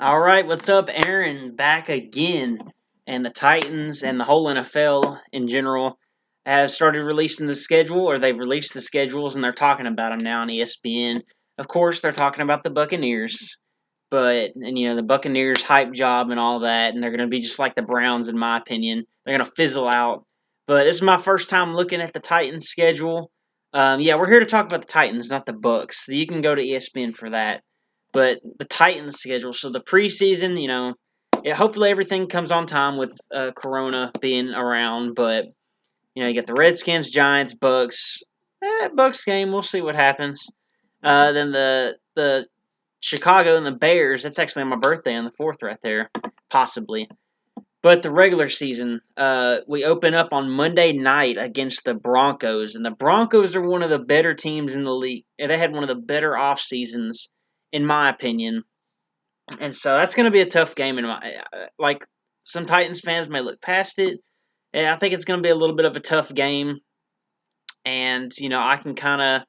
All right, what's up, Aaron? Back again. And the Titans and the whole NFL in general have started releasing the schedule, or they've released the schedules, and they're talking about them now on ESPN. Of course, they're talking about the Buccaneers, and the Buccaneers hype job and all that, and they're going to be just like the Browns, in my opinion. They're going to fizzle out. But this is my first time looking at the Titans schedule. Yeah, we're here to talk about the Titans, not the Bucks. So you can go to ESPN for that. But the Titans schedule, so the preseason, hopefully everything comes on time with Corona being around. But you get the Redskins, Giants, Bucks. Bucks game, we'll see what happens. Then the Chicago and the Bears. That's actually on my birthday on the 4th, right there, possibly. But the regular season, we open up on Monday night against the Broncos, and the Broncos are one of the better teams in the league. They had one of the better off seasons, in my opinion, and so that's going to be a tough game. Like some Titans fans may look past it, and I think it's going to be a little bit of a tough game. And I can kind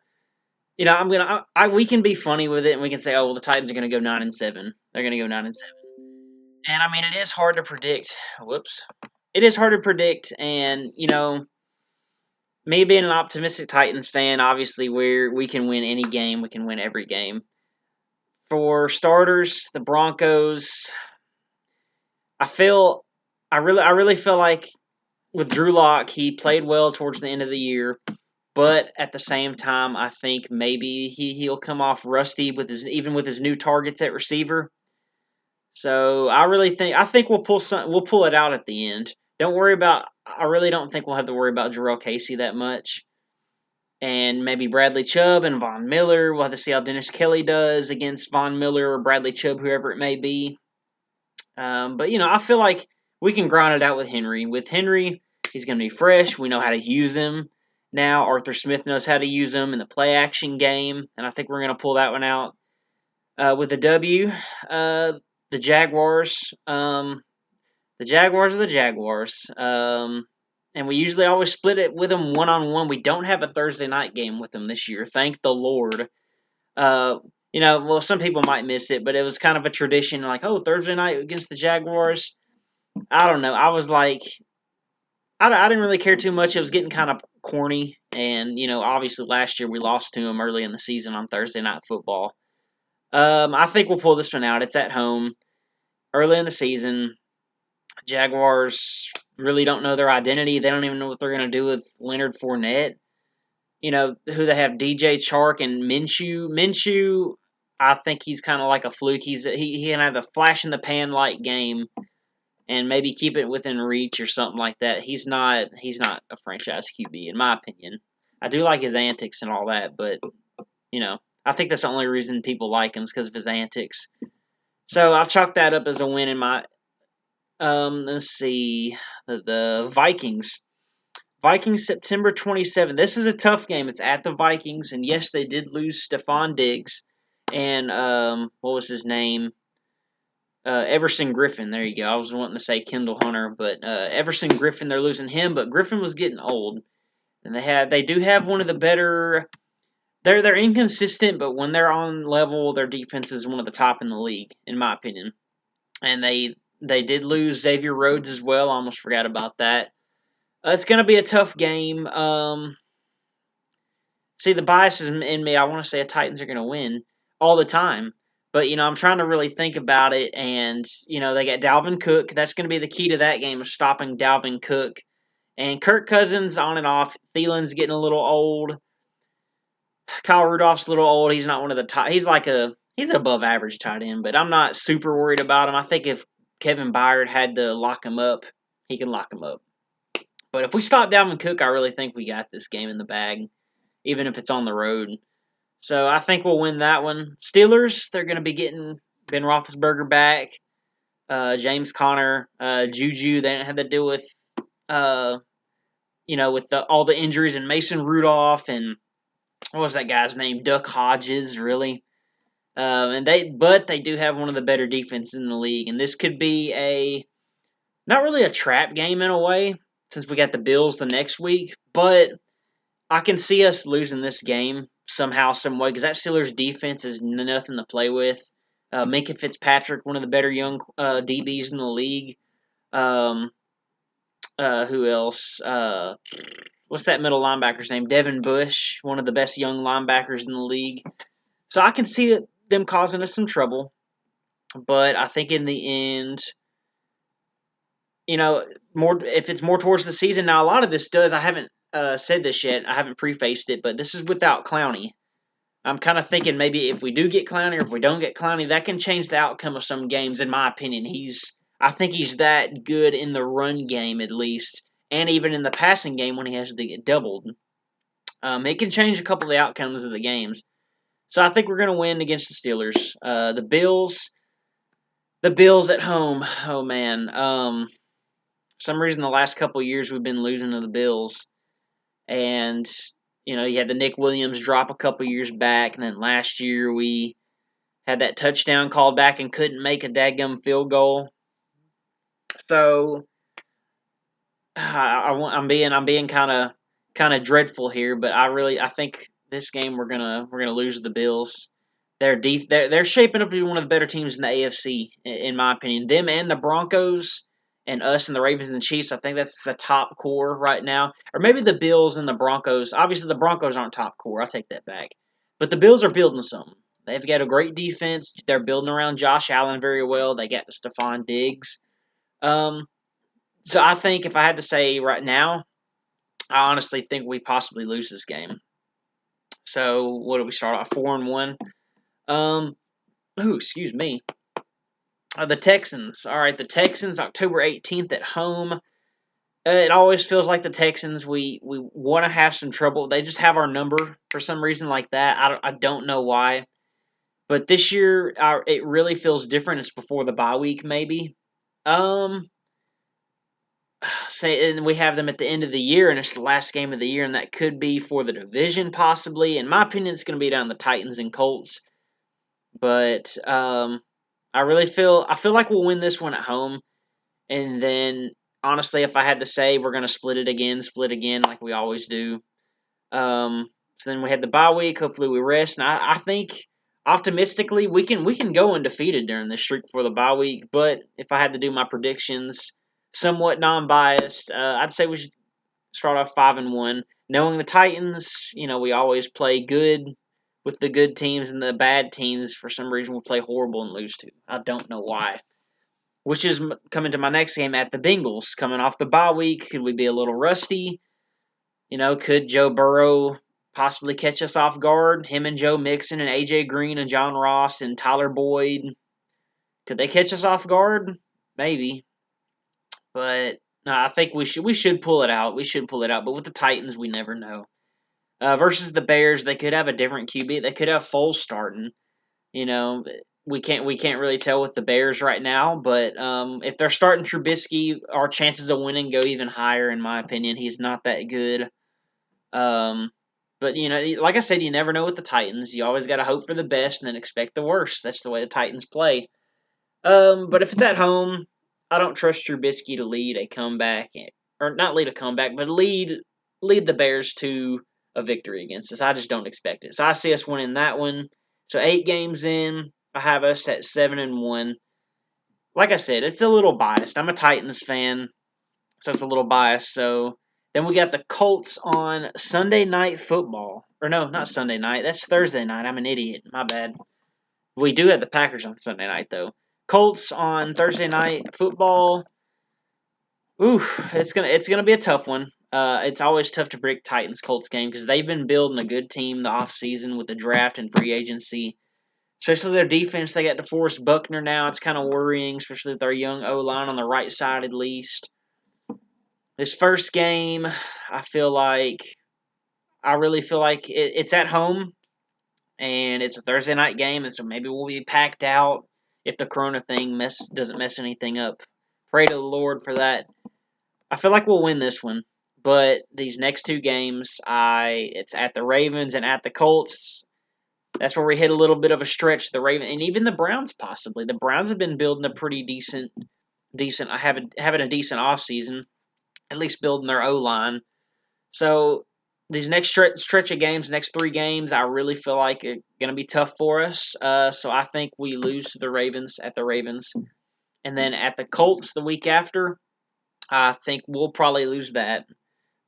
of, we can be funny with it, and we can say, oh well, the Titans are going to go 9-7. They're going to go 9-7. And I mean, it is hard to predict. Whoops. It is hard to predict. And, me being an optimistic Titans fan, obviously, we can win any game. We can win every game. For starters, the Broncos, I feel, I really feel like with Drew Lock, he played well towards the end of the year. But at the same time, I think maybe he'll come off rusty with his new targets at receiver. So I think we'll pull it out at the end. Don't worry about I really don't think we'll have to worry about Jarrell Casey that much. And maybe Bradley Chubb and Von Miller. We'll have to see how Dennis Kelly does against Von Miller or Bradley Chubb, whoever it may be. But I feel like we can grind it out with Henry. With Henry, he's going to be fresh. We know how to use him now. Arthur Smith knows how to use him in the play action game, and I think we're going to pull that one out. With the W, the Jaguars. The Jaguars are the Jaguars. And we usually always split it with them one-on-one. We don't have a Thursday night game with them this year. Thank the Lord. Well, some people might miss it, but it was kind of a tradition, like, oh, Thursday night against the Jaguars. I don't know. I was like, I didn't really care too much. It was getting kind of corny. And, obviously last year we lost to them early in the season on Thursday Night Football. I think we'll pull this one out. It's at home early in the season. Jaguars really don't know their identity. They don't even know what they're going to do with Leonard Fournette. Who they have, DJ Chark and Minshew. Minshew, I think he's kind of like a fluke. He can have a flash in the pan like game and maybe keep it within reach or something like that. He's not a franchise QB in my opinion. I do like his antics and all that, but I think that's the only reason people like him is because of his antics. So I'll chalk that up as a win in my. Let's see, the Vikings. Vikings September 27th. This is a tough game. It's at the Vikings, and yes, they did lose Stephon Diggs and what was his name? Everson Griffin. There you go. I was wanting to say Kendall Hunter, but Everson Griffin. They're losing him, but Griffin was getting old, and they do have one of the better. They're inconsistent, but when they're on level, their defense is one of the top in the league, in my opinion. And they did lose Xavier Rhodes as well. I almost forgot about that. It's going to be a tough game. See, the bias is in me. I want to say the Titans are going to win all the time. But, I'm trying to really think about it. And, they got Dalvin Cook. That's going to be the key to that game, is stopping Dalvin Cook. And Kirk Cousins on and off. Thielen's getting a little old. Kyle Rudolph's a little old. He's not one of the top. He's an above average tight end. But I'm not super worried about him. I think if Kevin Byard had to lock him up, he can lock him up. But if we stop Dalvin Cook, I really think we got this game in the bag, even if it's on the road. So I think we'll win that one. Steelers, they're going to be getting Ben Roethlisberger back, James Conner, Juju. They didn't have to deal with, all the injuries, and Mason Rudolph and what was that guy's name? Duck Hodges, really. But they do have one of the better defenses in the league, and this could be not really a trap game in a way, since we got the Bills the next week, but I can see us losing this game somehow, some way, because that Steelers defense is nothing to play with. Minka Fitzpatrick, one of the better young DBs in the league. Um, who else? What's that middle linebacker's name? Devin Bush, one of the best young linebackers in the league. So I can see them causing us some trouble. But I think in the end, more if it's more towards the season. Now, a lot of this does. I haven't said this yet. I haven't prefaced it, but this is without Clowney. I'm kind of thinking maybe if we do get Clowney or if we don't get Clowney, that can change the outcome of some games. In my opinion, I think he's that good in the run game at least, and even in the passing game when he has to get doubled. It can change a couple of the outcomes of the games. So I think we're going to win against the Steelers. The Bills at home. Oh man. For some reason, the last couple of years we've been losing to the Bills, and you had the Nick Williams drop a couple years back, and then last year we had that touchdown called back and couldn't make a dadgum field goal. So I'm being kind of dreadful here, but I think this game we're gonna lose to the Bills. They're shaping up to be one of the better teams in the AFC, in my opinion. Them and the Broncos and us and the Ravens and the Chiefs. I think that's the top core right now, or maybe the Bills and the Broncos. Obviously, the Broncos aren't top core. I'll take that back. But the Bills are building something. They've got a great defense. They're building around Josh Allen very well. They got Stephon Diggs. So I think if I had to say right now, I honestly think we possibly lose this game. So what do we start off 4-1? Excuse me. The Texans. All right, the Texans, October 18th at home. It always feels like the Texans. We want to have some trouble. They just have our number for some reason like that. I don't know why. But this year, it really feels different. It's before the bye week, maybe. And we have them at the end of the year, and it's the last game of the year, and that could be for the division possibly. In my opinion, it's going to be down the Titans and Colts. But I feel like we'll win this one at home, and then honestly, if I had to say, we're going to split again, like we always do. So then we had the bye week. Hopefully, we rest, and I think optimistically we can go undefeated during this streak for the bye week. But if I had to do my predictions, somewhat non-biased, I'd say we should start off 5-1. Knowing the Titans, we always play good with the good teams, and the bad teams, for some reason, we play horrible and lose to. I don't know why. Which is coming to my next game at the Bengals. Coming off the bye week, could we be a little rusty? Could Joe Burrow possibly catch us off guard? Him and Joe Mixon and A.J. Green and John Ross and Tyler Boyd. Could they catch us off guard? Maybe. But no, I think we should pull it out. We should pull it out. But with the Titans, we never know. Versus the Bears, they could have a different QB. They could have Foles starting. We can't really tell with the Bears right now. But if they're starting Trubisky, our chances of winning go even higher. In my opinion, he's not that good. But like I said, you never know with the Titans. You always got to hope for the best and then expect the worst. That's the way the Titans play. But if it's at home, I don't trust Trubisky to lead a comeback, or not lead a comeback, but lead the Bears to a victory against us. I just don't expect it. So I see us winning that one. So 8 games in, I have us at 7-1. Like I said, it's a little biased. I'm a Titans fan, so it's a little biased. So then we got the Colts on Sunday Night Football. Or no, not Sunday night. That's Thursday night. I'm an idiot. My bad. We do have the Packers on Sunday night, though. Colts on Thursday Night Football. It's gonna be a tough one. It's always tough to predict Titans Colts game because they've been building a good team the offseason with the draft and free agency. Especially their defense, they got DeForest Buckner now. It's kind of worrying, especially with our young O-line on the right side at least. This first game, I really feel like it's at home, and it's a Thursday night game, and so maybe we'll be packed out if the Corona thing doesn't mess anything up. Pray to the Lord for that. I feel like we'll win this one, but these next 2 games, it's at the Ravens and at the Colts. That's where we hit a little bit of a stretch. The Ravens and even the Browns possibly. The Browns have been building a pretty decent. Having a decent offseason, at least building their O line. So these next stretch of games, next 3 games, I really feel like it's going to be tough for us. So I think we lose to the Ravens at the Ravens. And then at the Colts the week after, I think we'll probably lose that.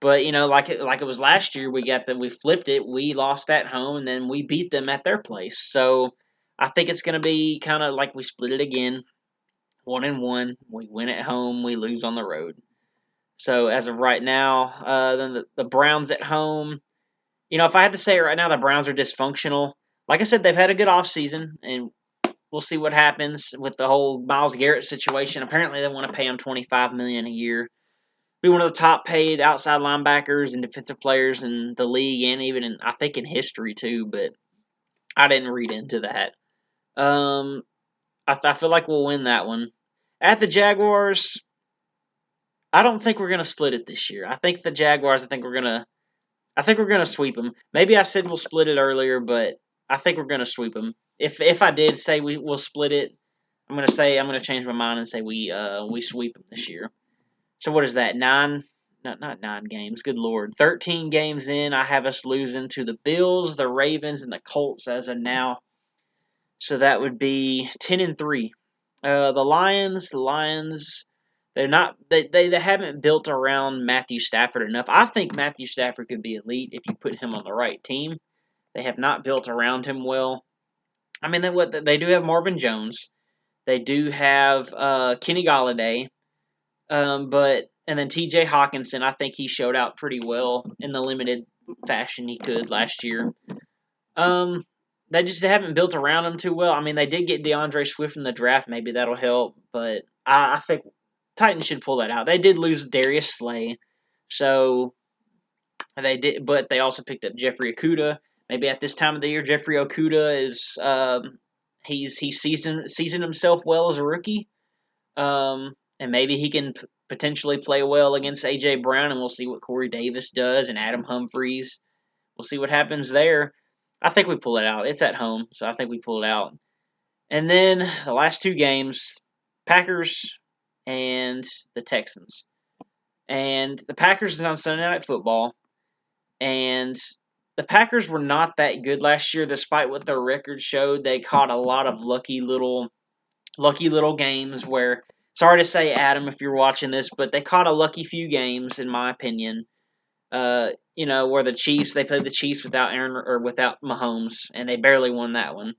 But like it was last year, we flipped it. We lost at home, and then we beat them at their place. So I think it's going to be kind of like we split it again, 1-1. We win at home, we lose on the road. So as of right now, then the Browns at home. If I had to say it right now, the Browns are dysfunctional. Like I said, they've had a good offseason, and we'll see what happens with the whole Myles Garrett situation. Apparently, they want to pay him $25 million a year. Be one of the top paid outside linebackers and defensive players in the league, and even I think in history too. But I didn't read into that. I feel like we'll win that one. At the Jaguars, I don't think we're gonna split it this year. I think the Jaguars. I think we're gonna sweep them. Maybe I said we'll split it earlier, but I think we're gonna sweep them. If I did say we'll split it, I'm gonna change my mind and say we sweep them this year. So what is that? Nine? No, not 9 games. Good lord, 13 games in. I have us losing to the Bills, the Ravens, and the Colts as of now. So that would be 10-3. The Lions. They're not. They haven't built around Matthew Stafford enough. I think Matthew Stafford could be elite if you put him on the right team. They have not built around him well. I mean, they do have Marvin Jones. They do have Kenny Galladay. And then T.J. Hawkinson. I think he showed out pretty well in the limited fashion he could last year. Um, they just haven't built around him too well. I mean, they did get DeAndre Swift in the draft. Maybe that'll help, but I think Titans should pull that out. They did lose Darius Slay, so they did, but they also picked up Jeffrey Okudah. Maybe at this time of the year, Jeffrey Okudah is he's seasoned himself well as a rookie, and maybe he can potentially play well against AJ Brown, and we'll see what Corey Davis does and Adam Humphries. We'll see what happens there. I think we pull it out. It's at home, so I think we pull it out. And then the last 2 games, Packers and the Texans. And the Packers is on Sunday Night Football. And the Packers were not that good last year, despite what their record showed. They caught a lot of lucky little games where, sorry to say, Adam, if you're watching this, but they caught a lucky few games, in my opinion. Where they played the Chiefs without Aaron or without Mahomes, and they barely won that one.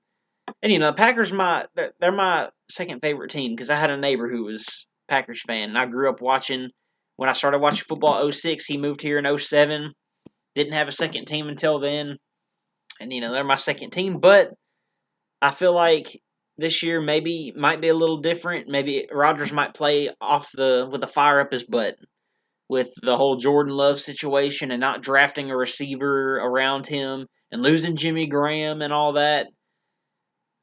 And the Packers, they're my second favorite team because I had a neighbor who was a Packers fan, and I grew up watching. When I started watching football, 06, he moved here in 07. Didn't have a second team until then, and they're my second team. But I feel like this year might be a little different. Maybe Rodgers might play with a fire up his butt with the whole Jordan Love situation and not drafting a receiver around him and losing Jimmy Graham and all that.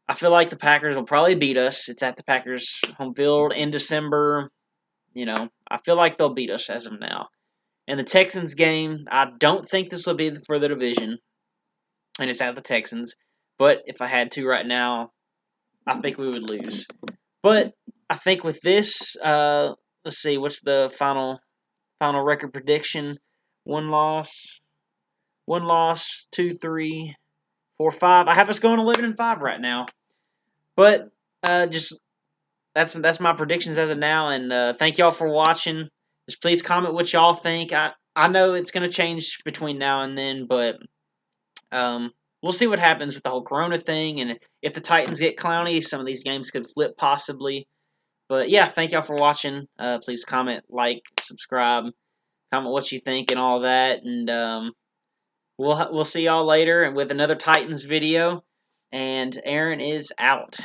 I feel like the Packers will probably beat us. It's at the Packers home field in December. I feel like they'll beat us as of now. And the Texans game, I don't think this will be for the division, and it's at the Texans. But if I had to right now, I think we would lose. But I think with this, let's see, what's the final record prediction? One loss, 2, 3, 4, 5. I have us going 11-5 right now. But just that's my predictions as of now. And thank y'all for watching. Just please comment what y'all think. I know it's going to change between now and then, but we'll see what happens with the whole Corona thing. And if the Titans get clowny, some of these games could flip possibly. But yeah, thank y'all for watching. Please comment, like, subscribe, comment what you think and all that. And we'll see y'all later and with another Titans video. And Aaron is out.